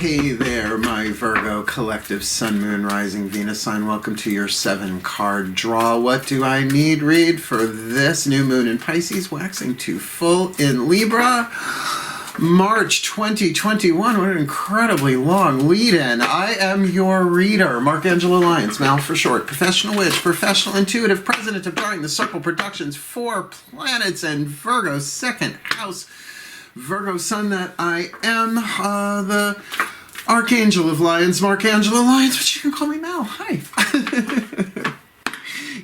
Hey there, my Virgo collective Sun, Moon, Rising, Venus sign. Welcome to your 7-card draw. What do I need read for this new moon in Pisces, waxing to full in Libra? March 2021. What an incredibly long lead-in. I am your reader, Angelo Lyons, Mal for short, professional witch, professional intuitive, president of DrawingTheCircle Productions, 4 planets and Virgo, 2nd house Virgo sun that I am, the Archangel of Lyons, Angelo Lyons, but you can call me Mal. Hi.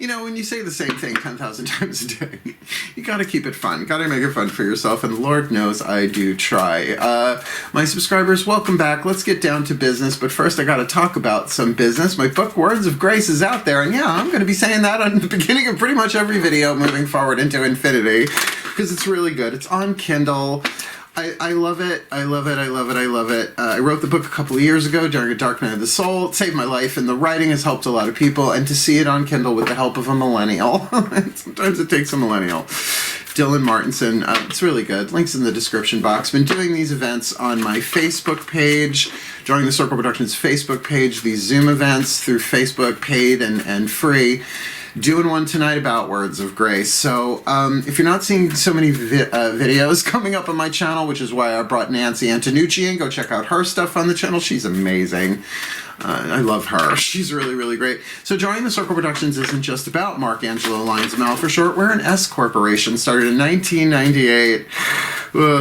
You know, when you say the same thing 10,000 times a day, you gotta keep it fun. Gotta make it fun for yourself, and Lord knows I do try. My subscribers, welcome back. Let's get down to business, but first I gotta talk about some business. My book, Words of Grace, is out there, and yeah, I'm gonna be saying that on the beginning of pretty much every video moving forward into infinity, because it's really good. It's on Kindle. I love it. I love it. I love it. I love it. I wrote the book a couple of years ago during a dark night of the soul. It saved my life, and the writing has helped a lot of people. And to see it on Kindle with the help of a millennial, sometimes it takes a millennial, Dylan Martinson, it's really good. Links in the description box. Been doing these events on my Facebook page, DrawingTheCircle Productions Facebook page, these Zoom events through Facebook, paid and free. Doing one tonight about Words of Grace. So if you're not seeing so many videos coming up on my channel, which is why I brought Nancy Antonucci in, go check out her stuff on the channel. She's amazing. I love her. She's really, really great. So DrawingTheCircle Productions isn't just about Angelo Lyons, Mal for short. We're an S corporation, started in 1998.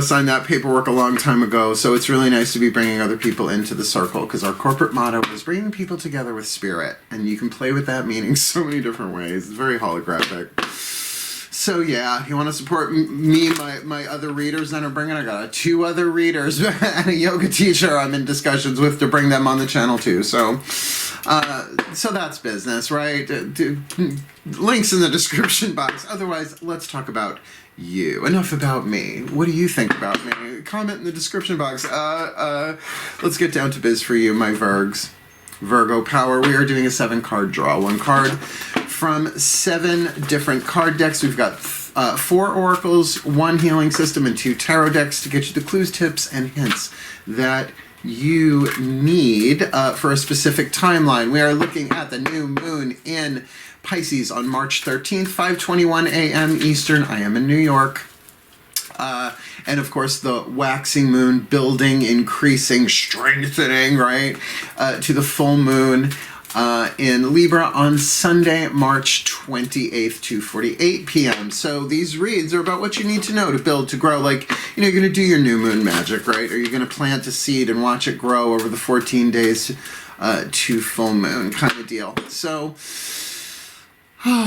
Signed that paperwork a long time ago, so it's really nice to be bringing other people into the circle, because our corporate motto is bringing people together with spirit, and you can play with that meaning so many different ways. It's very holographic. So yeah, if you want to support me, my other readers that I'm bringing, I got 2 other readers and a yoga teacher I'm in discussions with to bring them on the channel too. So that's business, right? Links in the description box. Otherwise, let's talk about you. Enough about me. What do you think about me? Comment in the description box. Let's get down to biz for you, my Virgs. Virgo power. We are doing a 7-card draw. 1 card from 7 different card decks. We've got 4 oracles, 1 healing system, and 2 tarot decks to get you the clues, tips, and hints that you need for a specific timeline. We are looking at the new moon in Pisces on March 13th, 5:21 a.m. Eastern. I am in New York. And of course the waxing moon building, increasing, strengthening, right, to the full moon in Libra on Sunday, March 28th, 2:48 p.m. So these reads are about what you need to know to build, to grow. Like, you know, you're going to do your new moon magic, right? Or you're going to plant a seed and watch it grow over the 14 days to full moon kind of deal. So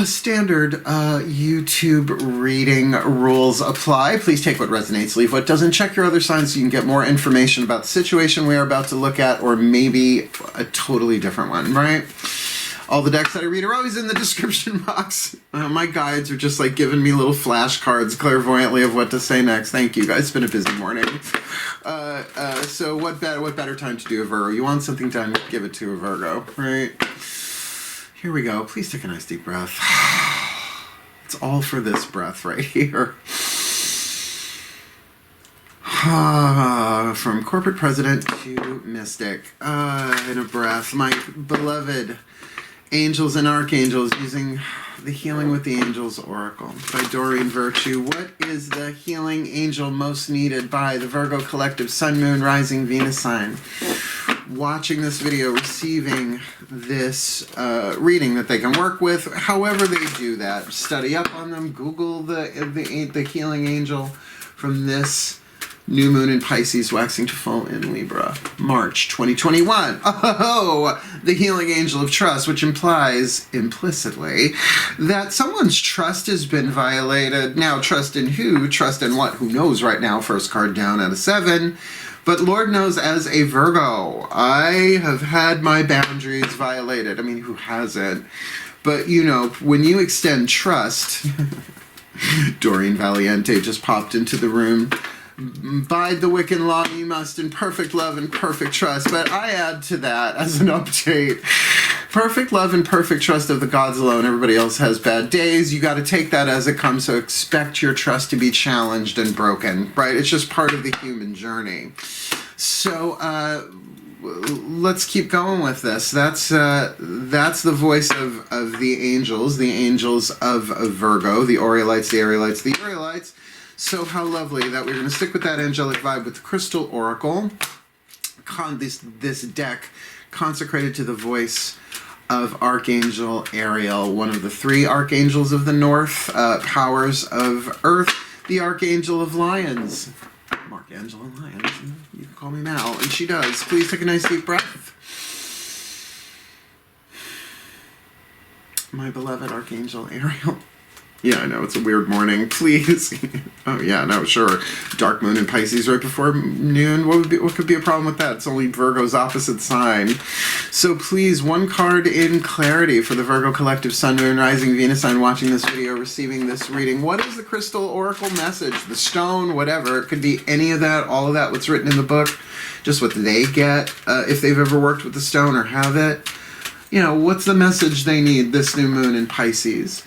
standard YouTube reading rules apply. Please take what resonates, leave what doesn't. Check your other signs so you can get more information about the situation we are about to look at, or maybe a totally different one, right? All the decks that I read are always in the description box. My guides are just like giving me little flashcards clairvoyantly of what to say next. Thank you guys. It's been a busy morning. So what better time to do a Virgo? You want something done, give it to a Virgo, right? Here we go. Please take a nice deep breath. It's all for this breath right here. From corporate president to mystic. In a breath. My beloved angels and archangels, using the Healing with the Angels Oracle by Doreen Virtue. What is the healing angel most needed by the Virgo collective Sun, Moon, Rising, Venus sign? Watching this video, receiving this reading that they can work with, however they do that. Study up on them, Google the healing angel from this new moon in Pisces, waxing to full in Libra, March 2021. Oh, the healing angel of trust, which implies implicitly that someone's trust has been violated. Now, trust in who? Trust in what? Who knows right now? First card down at a 7. But Lord knows, as a Virgo, I have had my boundaries violated. I mean, who hasn't? But, you know, when you extend trust, Doreen Valiente just popped into the room. Bide the Wiccan law you must in perfect love and perfect trust. But I add to that as an update. Perfect love and perfect trust of the gods alone. Everybody else has bad days. You got to take that as it comes. So expect your trust to be challenged and broken, right? It's just part of the human journey. So let's keep going with this. That's the voice of the angels of Virgo, the Oriolites, the Arielites, the Arielites. So how lovely that we're going to stick with that angelic vibe with the Crystal Oracle. This deck consecrated to the voice of Archangel Ariel, one of the three archangels of the North, powers of Earth, the Archangel of Lyons. Angelo Lyons. You can call me Mal, and she does. Please take a nice deep breath. My beloved Archangel Ariel. Yeah, I know, it's a weird morning. Please. Oh, yeah, no, sure. Dark moon in Pisces right before noon. What could be a problem with that? It's only Virgo's opposite sign. So please, one card in clarity for the Virgo collective, Sun, Moon, Rising, Venus sign watching this video, receiving this reading. What is the Crystal Oracle message? The stone, whatever. It could be any of that, all of that, what's written in the book. Just what they get, if they've ever worked with the stone or have it. You know, what's the message they need this new moon in Pisces?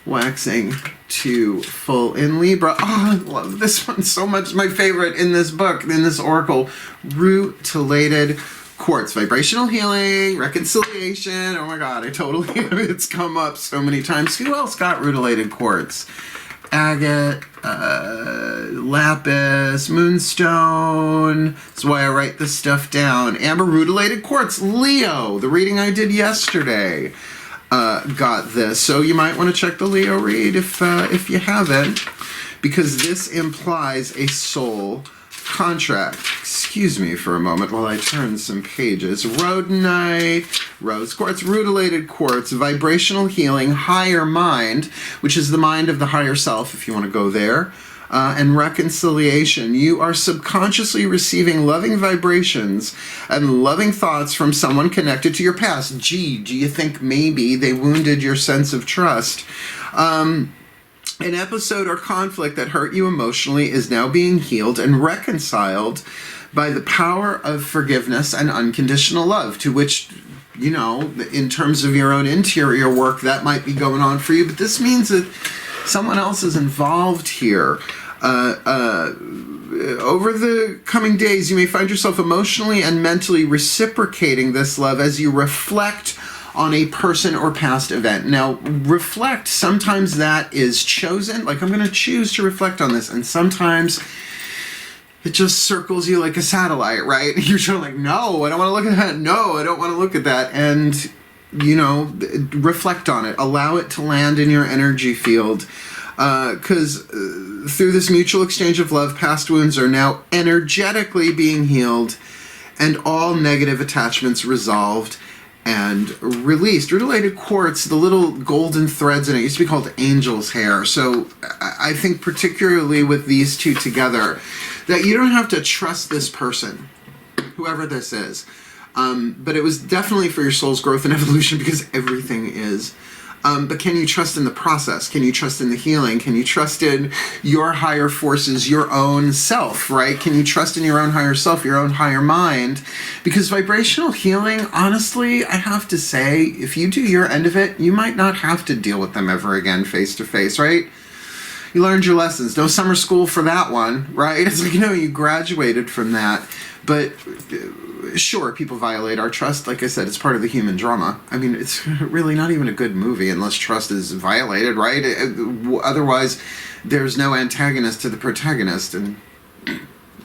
Waxing to full in Libra. Oh, I love this one so much. My favorite in this book, in this oracle. Rutilated quartz. Vibrational healing, reconciliation. Oh my god, I totally it's come up so many times. Who else got rutilated quartz? Agate, lapis, moonstone. That's why I write this stuff down. Amber, rutilated quartz. Leo, the reading I did yesterday. Got this, so you might want to check the Leo read if you haven't, because this implies a soul contract. Excuse me for a moment while I turn some pages. Rhodonite, rose quartz, rutilated quartz, vibrational healing, higher mind, which is the mind of the higher self, if you want to go there. And reconciliation. You are subconsciously receiving loving vibrations and loving thoughts from someone connected to your past. Gee, do you think maybe they wounded your sense of trust? An episode or conflict that hurt you emotionally is now being healed and reconciled by the power of forgiveness and unconditional love, to which, you know, in terms of your own interior work, that might be going on for you, but this means that someone else is involved here. Over the coming days, you may find yourself emotionally and mentally reciprocating this love as you reflect on a person or past event. Now, reflect, sometimes that is chosen, like I'm going to choose to reflect on this, and sometimes it just circles you like a satellite, right? You're sort of like, no, I don't want to look at that. No, I don't want to look at that. And, you know, reflect on it. Allow it to land in your energy field. Because through this mutual exchange of love, past wounds are now energetically being healed and all negative attachments resolved and released. Rutilated quartz, the little golden threads in it, used to be called angel's hair. So I think particularly with these two together, that you don't have to trust this person, whoever this is. But it was definitely for your soul's growth and evolution, because everything is. But can you trust in the process? Can you trust in the healing? Can you trust in your higher forces, your own self, right? Can you trust in your own higher self, your own higher mind? Because vibrational healing, honestly, I have to say, if you do your end of it, you might not have to deal with them ever again face to face, right? You learned your lessons. No summer school for that one, right? It's like, you know, you graduated from that. But sure, people violate our trust. Like I said, it's part of the human drama. I mean, it's really not even a good movie unless trust is violated, right? Otherwise, there's no antagonist to the protagonist, and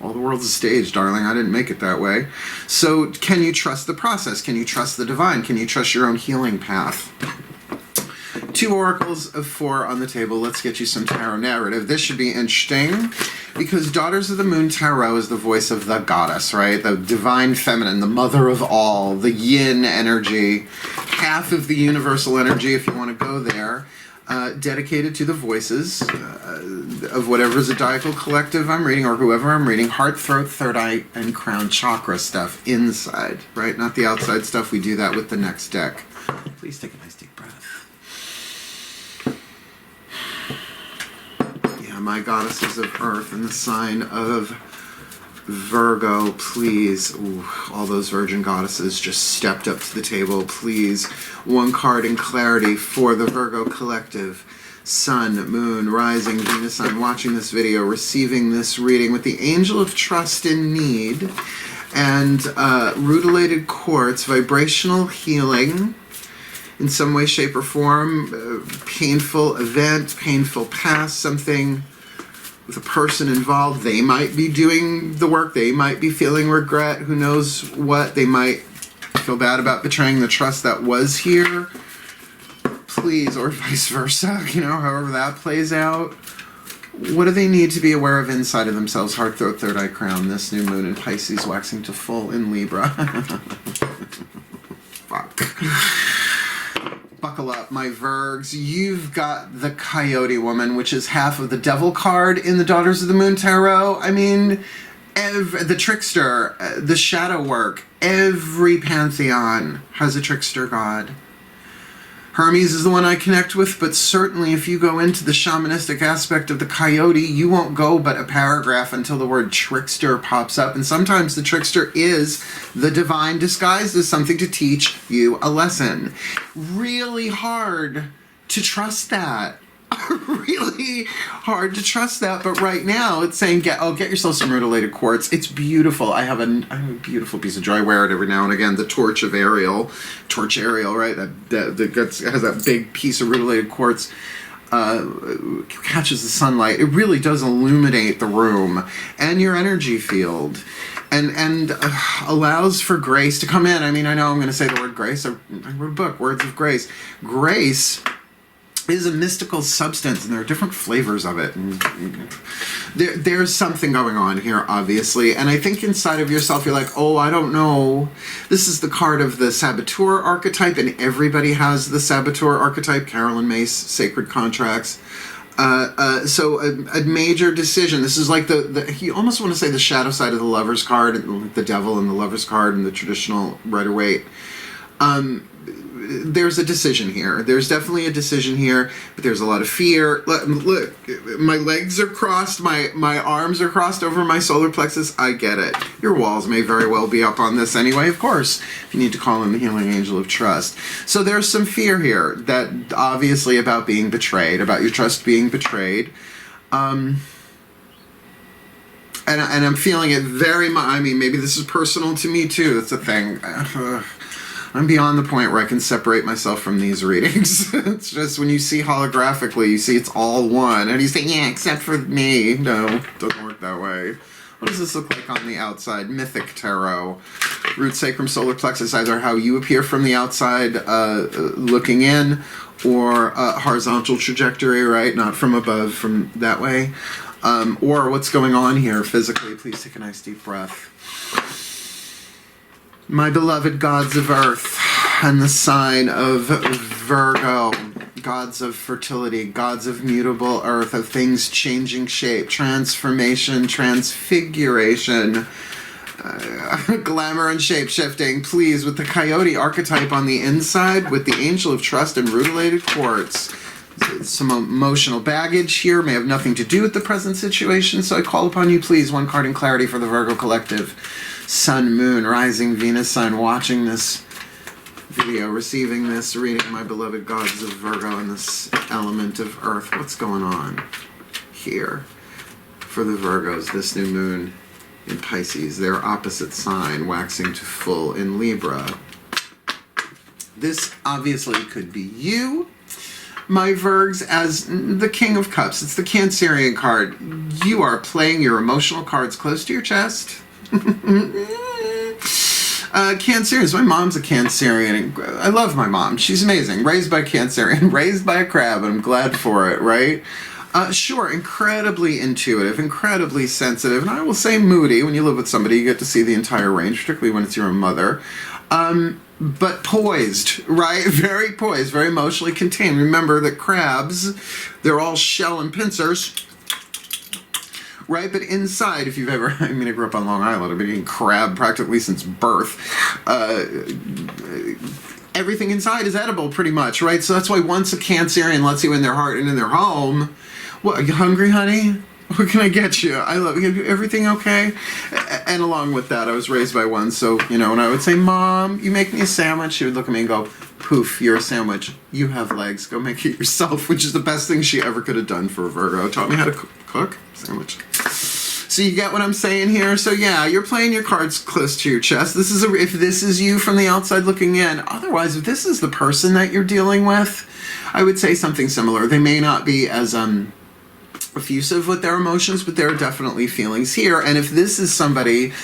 all the world's a stage, darling. I didn't make it that way. So can you trust the process? Can you trust the divine? Can you trust your own healing path? 2 oracles of 4 on the table. Let's get you some tarot narrative. This should be interesting, because Daughters of the Moon Tarot is the voice of the goddess, right? The divine feminine, the mother of all, the yin energy, half of the universal energy, if you want to go there, dedicated to the voices of whatever zodiacal collective I'm reading, or whoever I'm reading. Heart, throat, third eye, and crown chakra stuff inside, right? Not the outside stuff. We do that with the next deck. Please take a nice deep breath. My goddesses of earth and the sign of Virgo, please. Ooh, all those virgin goddesses just stepped up to the table, please. 1 card in clarity for the Virgo collective. Sun, Moon, Rising, Venus sign watching this video, receiving this reading with the Angel of Trust in Need And rutilated quartz, vibrational healing in some way, shape, or form. Painful event, painful past, something with a person involved. They might be doing the work. They might be feeling regret. Who knows what? They might feel bad about betraying the trust that was here. Please, or vice versa, you know, however that plays out. What do they need to be aware of inside of themselves? Heart, throat, third eye, crown. This new moon in Pisces, waxing to full in Libra. Fuck. Buckle up, my Virgs. You've got the Coyote Woman, which is half of the Devil card in the Daughters of the Moon Tarot. I mean, the Trickster, the Shadow Work. Every pantheon has a Trickster god. Hermes is the one I connect with, but certainly if you go into the shamanistic aspect of the coyote, you won't go but a paragraph until the word trickster pops up. And sometimes the trickster is the divine disguised as something to teach you a lesson. Really hard to trust that. Really hard to trust that, but right now it's saying get yourself some rutilated quartz. It's beautiful. I have a beautiful piece of joy. I wear it every now and again. The Torch Ariel, right? That has that big piece of rutilated quartz. Catches the sunlight. It really does illuminate the room and your energy field, and allows for grace to come in. I mean, I know I'm going to say the word grace. I wrote a book, Words of Grace. Grace is a mystical substance, and there are different flavors of it. And there's something going on here, obviously. And I think inside of yourself, you're like, oh, I don't know. This is the card of the saboteur archetype, and everybody has the saboteur archetype. Carolyn Mace, Sacred Contracts. So a major decision. This is like you almost want to say the shadow side of the Lover's card, the Devil and the Lover's card, and the traditional Rider-Waite. There's a decision here. There's definitely a decision here, but there's a lot of fear. Look, my legs are crossed, my arms are crossed over my solar plexus. I get it. Your walls may very well be up on this anyway, of course, if you need to call in the healing angel of trust. So there's some fear here, that obviously about being betrayed, about your trust being betrayed. And I'm feeling it very much. I mean, maybe this is personal to me too. That's a thing. I'm beyond the point where I can separate myself from these readings. It's just when you see holographically, you see it's all one. And you say, yeah, except for me. No, it doesn't work that way. What does this look like on the outside? Mythic Tarot. Root, sacrum, solar plexus, either how you appear from the outside looking in, or horizontal trajectory, right? Not from above, from that way. Or what's going on here physically. Please take a nice deep breath. My beloved gods of earth and the sign of Virgo, gods of fertility, gods of mutable earth, of things changing shape, transformation, transfiguration, glamour and shape shifting. Please, with the coyote archetype on the inside, with the angel of trust and rutilated quartz. Some emotional baggage here may have nothing to do with the present situation, so I call upon you, please, one card in clarity for the Virgo collective. Sun, Moon, Rising, Venus sign, watching this video, receiving this reading, my beloved gods of Virgo and this element of Earth. What's going on here for the Virgos, this new moon in Pisces, their opposite sign, waxing to full in Libra? This obviously could be you, my Virgs, as the King of Cups. It's the Cancerian card. You are playing your emotional cards close to your chest. Cancerians. My mom's a Cancerian. I love my mom. She's amazing. Raised by a Cancerian. Raised by a crab, and I'm glad for it, right? Sure, incredibly intuitive, incredibly sensitive, and I will say moody. When you live with somebody, you get to see the entire range, particularly when it's your own mother. But poised, right? Very poised, very emotionally contained. Remember that crabs, they're all shell and pincers, right? But inside, if you've ever, I mean, I grew up on Long Island. I've been eating crab practically since birth. Everything inside is edible pretty much, right? So that's why once a Cancerian lets you in their heart and in their home, what, are you hungry, honey? What can I get you? I love you. Everything okay? And along with that, I was raised by one, so, you know, when I would say, Mom, you make me a sandwich, she would look at me and go, poof, you're a sandwich. You have legs. Go make it yourself, which is the best thing she ever could have done for a Virgo. Taught me how to cook sandwich. So you get what I'm saying here? So yeah, you're playing your cards close to your chest. This is if this is you from the outside looking in. Otherwise, if this is the person that you're dealing with, I would say something similar. They may not be as effusive with their emotions, but there are definitely feelings here. And if this is somebody,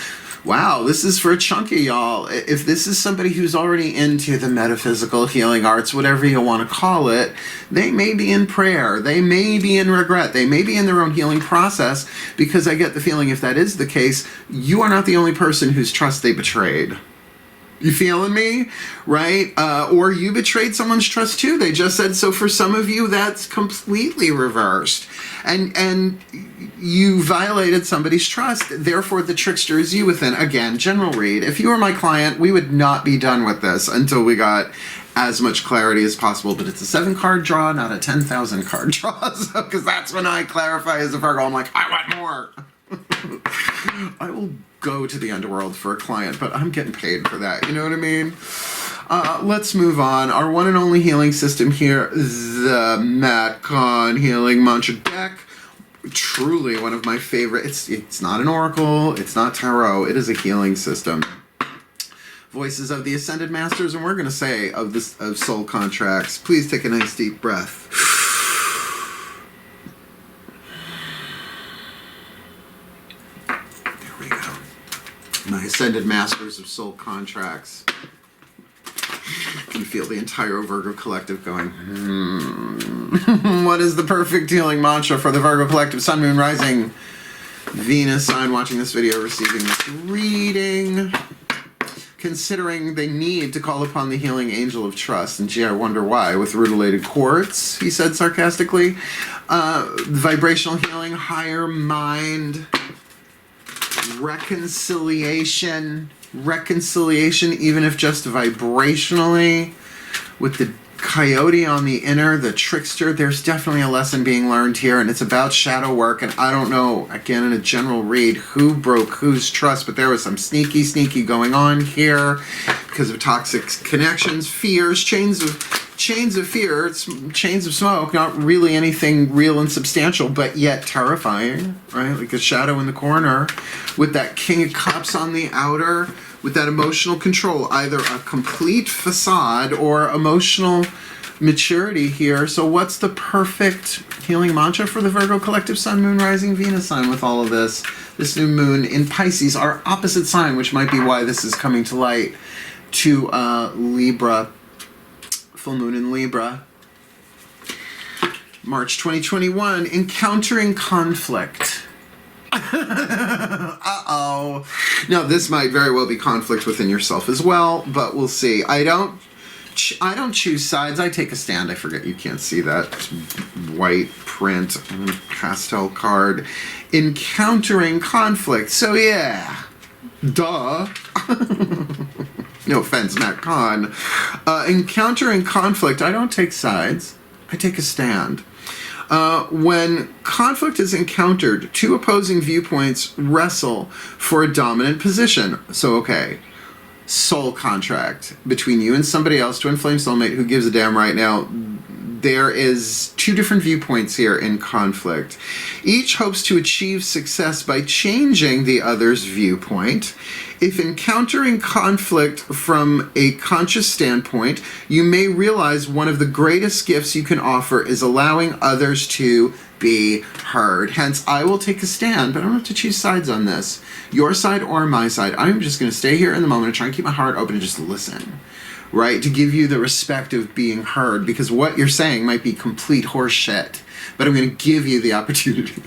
wow, this is for chunky, y'all. If this is somebody who's already into the metaphysical healing arts, whatever you want to call it, they may be in prayer. They may be in regret. They may be in their own healing process, because I get the feeling if that is the case, you are not the only person whose trust they betrayed. You feeling me? Right? Or you betrayed someone's trust too. They just said, so for some of you, that's completely reversed. And you violated somebody's trust. Therefore, the trickster is you within. Again, general read. If you were my client, we would not be done with this until we got as much clarity as possible. But it's a 7-card draw, not a 10,000 card draw. So, because that's when I clarify as a Virgo. I'm like, I want more. I will go to the underworld for a client, but I'm getting paid for that. You know what I mean? Let's move on. Our one and only healing system here, the Matcon Healing Mantra deck. Truly one of my favorite. It's not an oracle. It's not tarot. It is a healing system. Voices of the Ascended Masters, and we're going to say of soul contracts. Please take a nice deep breath. My Ascended Masters of Soul Contracts. You can feel the entire Virgo Collective going, What is the perfect healing mantra for the Virgo Collective, Sun, Moon, Rising, Venus sign watching this video, receiving this reading? Considering they need to call upon the healing angel of trust. And gee, I wonder why. With rutilated quartz, he said sarcastically. Vibrational healing, higher mind, reconciliation, even if just vibrationally, with the coyote on the inner, the trickster. There's definitely a lesson being learned here, and it's about shadow work. And I don't know, again, in a general read, who broke whose trust, but there was some sneaky going on here because of toxic connections, fears, chains of fear. It's chains of smoke, not really anything real and substantial, but yet terrifying, right? Like a shadow in the corner with that King of Cups on the outer, with that emotional control, either a complete facade or emotional maturity here. So what's the perfect healing mantra for the Virgo Collective, Sun, Moon, Rising, Venus sign with all of this? This new moon in Pisces, our opposite sign, which might be why this is coming to light, to Libra. Full moon in Libra. March 2021, encountering conflict. Uh-oh. Now, this might very well be conflict within yourself as well, but we'll see. I don't choose sides. I take a stand. I forget you can't see that white print pastel card. Encountering conflict. So yeah, duh. No offense, Matt Kahn. Encountering conflict, I don't take sides. I take a stand. When conflict is encountered, two opposing viewpoints wrestle for a dominant position. So, okay, soul contract between you and somebody else, twin flame soulmate, who gives a damn right now. There is two different viewpoints here in conflict. Each hopes to achieve success by changing the other's viewpoint. If encountering conflict from a conscious standpoint, you may realize one of the greatest gifts you can offer is allowing others to be heard. Hence, I will take a stand, but I don't have to choose sides on this. Your side or my side. I'm just going to stay here in the moment and try and keep my heart open and just listen. Right? To give you the respect of being heard, because what you're saying might be complete horse shit, but I'm going to give you the opportunity.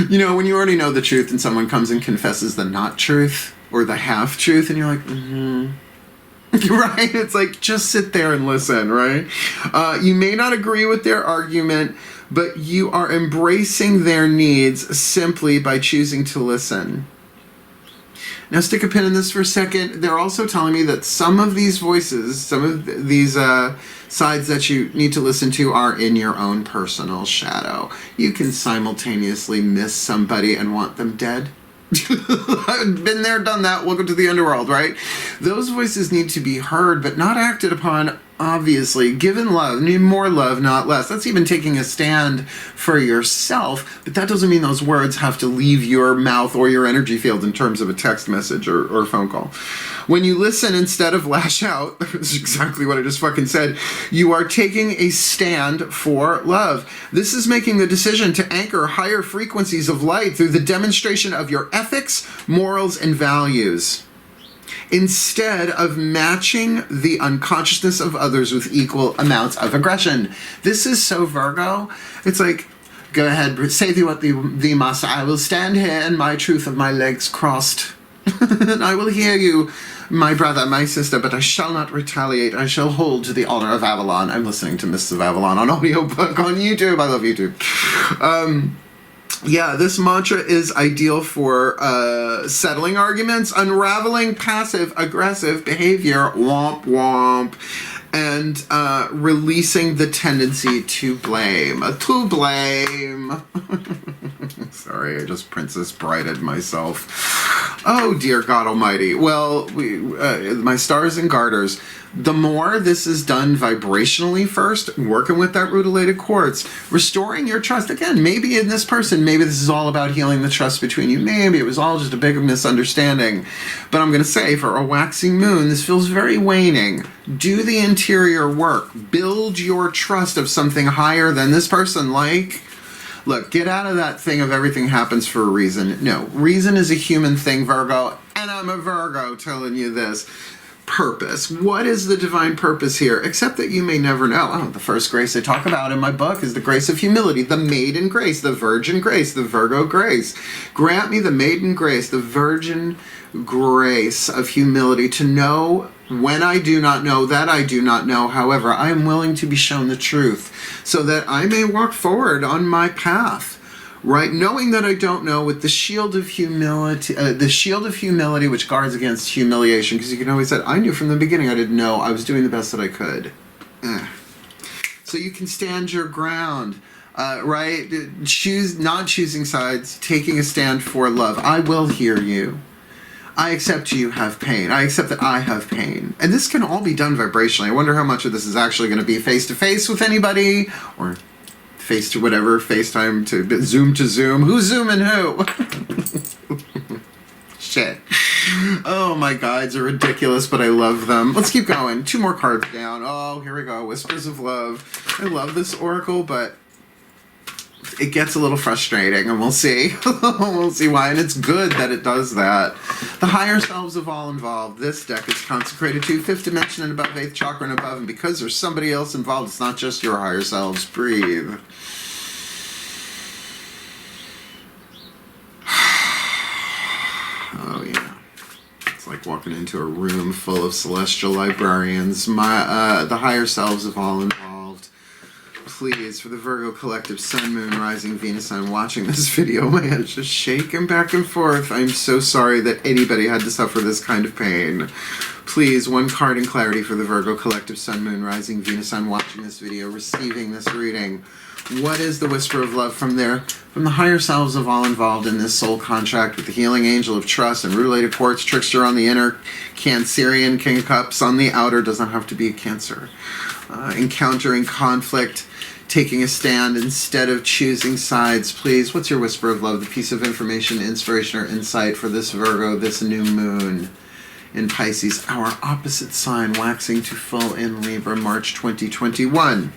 You know, when you already know the truth and someone comes and confesses the not truth or the half truth, and you're like, right? It's like, just sit there and listen, right? You may not agree with their argument, but you are embracing their needs simply by choosing to listen. Now, stick a pin in this for a second. They're also telling me that some of these voices, some of these sides that you need to listen to are in your own personal shadow. You can simultaneously miss somebody and want them dead. I've been there, done that. Welcome to the underworld, right? Those voices need to be heard, but not acted upon obviously, given love, need more love, not less. That's even taking a stand for yourself, but that doesn't mean those words have to leave your mouth or your energy field in terms of a text message or phone call. When you listen instead of lash out, that's exactly what I just fucking said, you are taking a stand for love. This is making the decision to anchor higher frequencies of light through the demonstration of your ethics, morals, and values, instead of matching the unconsciousness of others with equal amounts of aggression. This is so Virgo. It's like, go ahead, say what thee must. I will stand here in my truth of my legs crossed. And I will hear you, my brother, my sister, but I shall not retaliate. I shall hold to the honor of Avalon. I'm listening to Mists of Avalon on audiobook on YouTube. I love YouTube. Yeah, this mantra is ideal for settling arguments, unraveling passive-aggressive behavior, womp womp, and releasing the tendency to blame. Sorry, I just Princess Brided myself. Oh, dear God Almighty. Well, my stars and garters. The more this is done vibrationally first, working with that rutilated quartz, restoring your trust. Again, maybe in this person, maybe this is all about healing the trust between you. Maybe it was all just a big misunderstanding. But I'm going to say, for a waxing moon, this feels very waning. Do the interior work. Build your trust of something higher than this person. Like, look, get out of that thing of everything happens for a reason. No, reason is a human thing, Virgo. And I'm a Virgo telling you this. Purpose. What is the divine purpose here? Except that you may never know. Oh, the first grace I talk about in my book is the grace of humility, the maiden grace, the virgin grace, the Virgo grace. Grant me the maiden grace, the virgin grace of humility to know when I do not know that I do not know. However, I am willing to be shown the truth so that I may walk forward on my path. Right, knowing that I don't know, with the shield of humility, which guards against humiliation, because you can always say, I knew from the beginning I didn't know, I was doing the best that I could. So you can stand your ground, right? Not choosing sides, taking a stand for love. I will hear you. I accept you have pain. I accept that I have pain. And this can all be done vibrationally. I wonder how much of this is actually going to be face-to-face with anybody, or face to whatever, FaceTime to Zoom. Who's zooming who? Shit. Oh, my guides are ridiculous, but I love them. Let's keep going. 2 more cards down. Oh, here we go. Whispers of Love. I love this oracle, but it gets a little frustrating, and we'll see. We'll see why, and it's good that it does that. The higher selves of all involved. This deck is consecrated to 5th dimension and above, 8th chakra and above, and because there's somebody else involved, it's not just your higher selves. Breathe. Oh, yeah. It's like walking into a room full of celestial librarians. The higher selves of all involved. Please, for the Virgo collective, Sun, Moon, Rising, Venus, I'm watching this video. My head's just shaking back and forth. I'm so sorry that anybody had to suffer this kind of pain. Please, 1 card in clarity for the Virgo collective, Sun, Moon, Rising, Venus, I'm watching this video, receiving this reading. What is the whisper of love from the higher selves of all involved in this soul contract with the healing angel of trust and rutilated quartz, Trickster on the inner, Cancerian, King of Cups on the outer, doesn't have to be a Cancer. Encountering conflict, taking a stand instead of choosing sides. Please, what's your whisper of love, the piece of information, inspiration, or insight for this Virgo, this new moon in Pisces, our opposite sign, waxing to full in Libra, March 2021.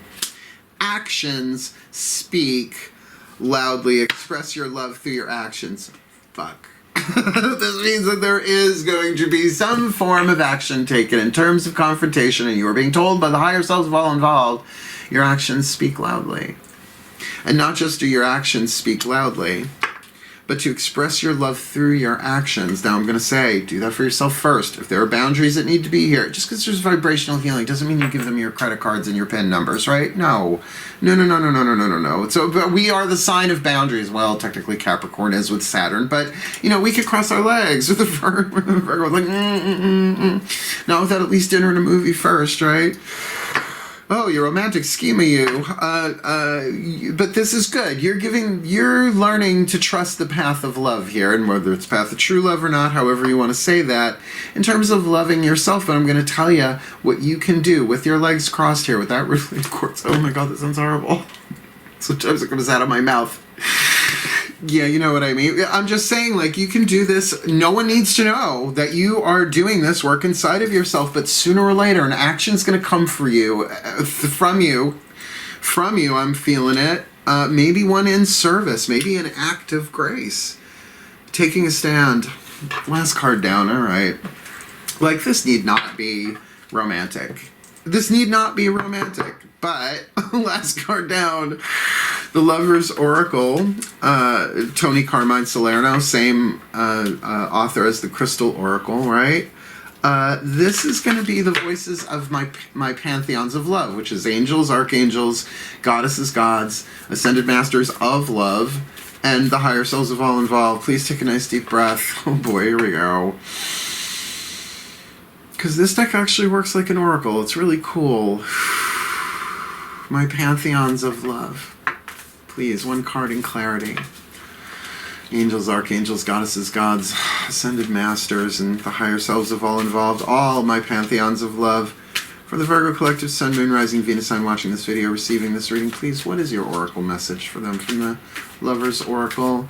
Actions speak loudly. Express your love through your actions. Fuck. This means that there is going to be some form of action taken in terms of confrontation, and you are being told by the higher selves of all involved, your actions speak loudly. And not just do your actions speak loudly, but to express your love through your actions. Now I'm going to say, do that for yourself first. If there are boundaries that need to be here, just because there's vibrational healing doesn't mean you give them your credit cards and your PIN numbers, right? No. So, but we are the sign of boundaries. Well, technically Capricorn is with Saturn, but, we could cross our legs with the Virgo, like, Not without at least dinner and a movie first, right? Oh, your romantic scheme of you. But this is good. You're learning to trust the path of love here, and whether it's path of true love or not, however you want to say that, in terms of loving yourself. But I'm going to tell you what you can do with your legs crossed here, with that really quartz. Oh my God, that sounds horrible. Sometimes it comes out of my mouth. Yeah, you know what I mean. I'm just saying, like, you can do this. No one needs to know that you are doing this work inside of yourself, but sooner or later, an action's going to come for you, from you. I'm feeling it. Maybe one in service, maybe an act of grace. Taking a stand. Last card down, all right. Like, this need not be romantic. But last card down, the Lover's Oracle, Tony Carmine Salerno, same author as the Crystal Oracle, right? This is going to be the voices of my pantheons of love, which is angels, archangels, goddesses, gods, ascended masters of love, and the higher selves of all involved. Please take a nice deep breath. Oh boy, here we go. Because this deck actually works like an oracle. It's really cool. My pantheons of love. Please, one card in clarity. Angels, archangels, goddesses, gods, ascended masters, and the higher selves of all involved. All my pantheons of love. For the Virgo collective, Sun, Moon, Rising, Venus sign watching this video, receiving this reading, please, what is your oracle message for them from the Lover's Oracle?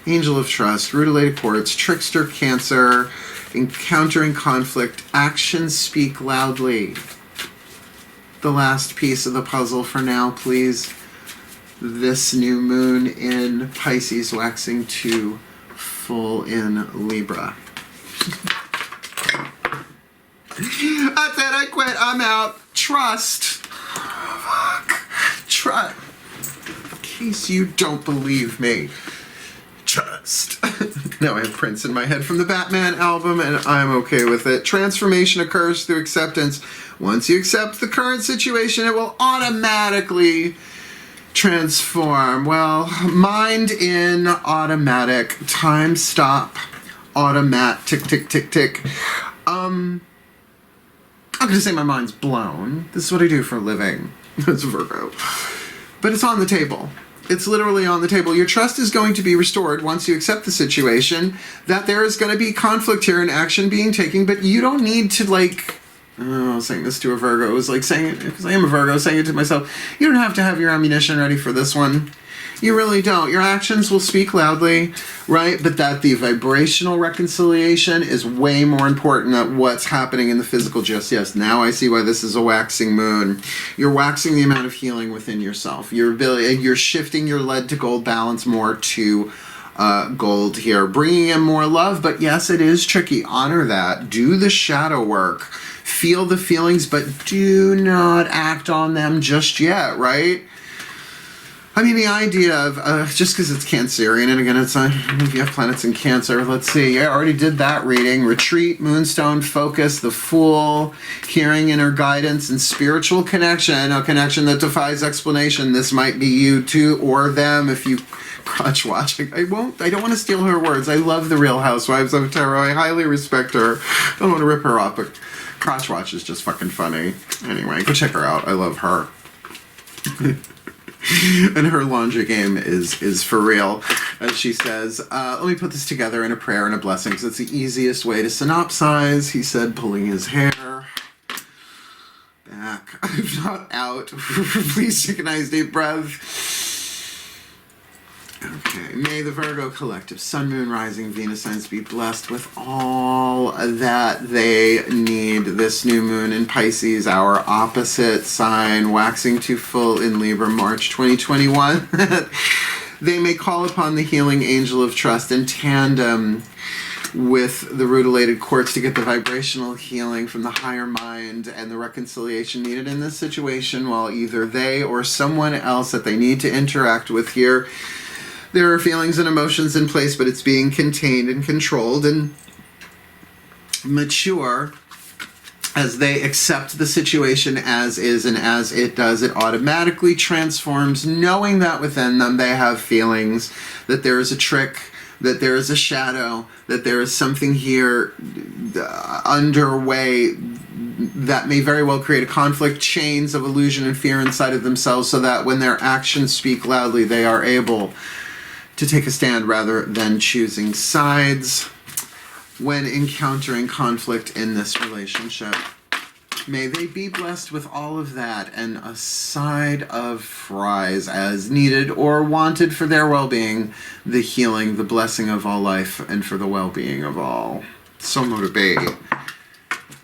Angel of Trust, Rutilated Quartz, Trickster, Cancer, encountering conflict, actions speak loudly. The last piece of the puzzle for now, please. This new moon in Pisces, waxing to full in Libra. That's it, I quit, I'm out. Trust. Fuck. Trust. In case you don't believe me. Trust. Now I have Prince in my head from the Batman album, and I'm okay with it. Transformation occurs through acceptance. Once you accept the current situation, it will automatically transform. Well, mind in automatic. Time stop. Automat. Tick, tick, tick, tick. I'm going to say my mind's blown. This is what I do for a living. It's Virgo. But it's on the table. It's literally on the table. Your trust is going to be restored once you accept the situation, that there is going to be conflict here and action being taken, but you don't need to, like, I was saying this to a Virgo. It was like saying it, because I am a Virgo, saying it to myself, you don't have to have your ammunition ready for this one. You really don't. Your actions will speak loudly, right? But that the vibrational reconciliation is way more important than what's happening in the physical just. Yes, now I see why this is a waxing moon. You're waxing the amount of healing within yourself. You're shifting your lead to gold balance more to gold here. Bringing in more love, but yes, it is tricky. Honor that. Do the shadow work. Feel the feelings, but do not act on them just yet, right? I mean, the idea of, just because it's Cancerian, and again, it's if you have planets in Cancer, let's see, I already did that reading. Retreat, Moonstone, Focus, the Fool, Hearing Inner Guidance, and Spiritual Connection, a connection that defies explanation. This might be you too, or them, if you crotch watch. I don't want to steal her words. I love the Real Housewives of Tarot. I highly respect her. I don't want to rip her off, but crotch watch is just fucking funny. Anyway, go check her out. I love her. And her laundry game is for real. As she says, let me put this together in a prayer and a blessing, because it's the easiest way to synopsize. He said, pulling his hair back. I'm not out. Please take a nice deep breath. Okay, may the Virgo collective, Sun, Moon, Rising, Venus signs be blessed with all that they need. This new moon in Pisces, our opposite sign, waxing to full in Libra, March 2021. They may call upon the healing angel of trust in tandem with the rutilated quartz to get the vibrational healing from the higher mind and the reconciliation needed in this situation, while either they or someone else that they need to interact with here, there are feelings and emotions in place, but it's being contained and controlled and mature as they accept the situation as is, and as it does, it automatically transforms, knowing that within them they have feelings, that there is a trick, that there is a shadow, that there is something here underway that may very well create a conflict, chains of illusion and fear inside of themselves, so that when their actions speak loudly, they are able to take a stand rather than choosing sides when encountering conflict in this relationship. May they be blessed with all of that and a side of fries as needed or wanted for their well-being, the healing, the blessing of all life, and for the well-being of all. So motivate.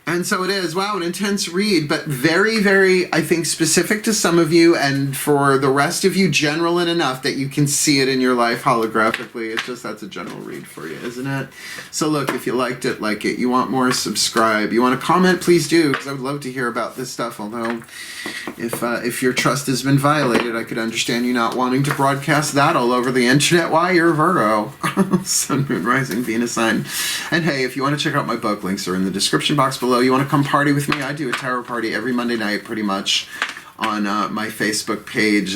And so it is. Wow, an intense read, but very, very, I think, specific to some of you, and for the rest of you, general and enough that you can see it in your life holographically. It's just, that's a general read for you, isn't it? So look, if you liked it, like it. You want more, subscribe. You want to comment, please do, because I would love to hear about this stuff, although if your trust has been violated, I could understand you not wanting to broadcast that all over the internet. Why? You're a Virgo. Sun, Moon, Rising, Venus sign. And hey, if you want to check out my book, links are in the description box below. You want to come party with me? I do a tarot party every Monday night, pretty much, on my Facebook page,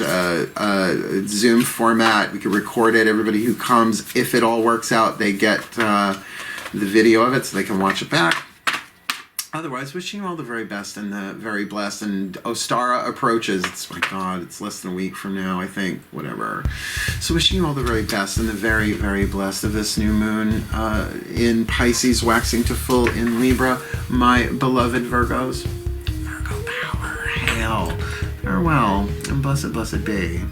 Zoom format. We can record it. Everybody who comes, if it all works out, they get the video of it so they can watch it back. Otherwise, wishing you all the very best and the very blessed. And Ostara approaches. It's, my God, it's less than a week from now, I think. Whatever. So wishing you all the very best and the very, very blessed of this new moon in Pisces, waxing to full in Libra. My beloved Virgos. Virgo power. Hail. Farewell. And blessed, blessed be.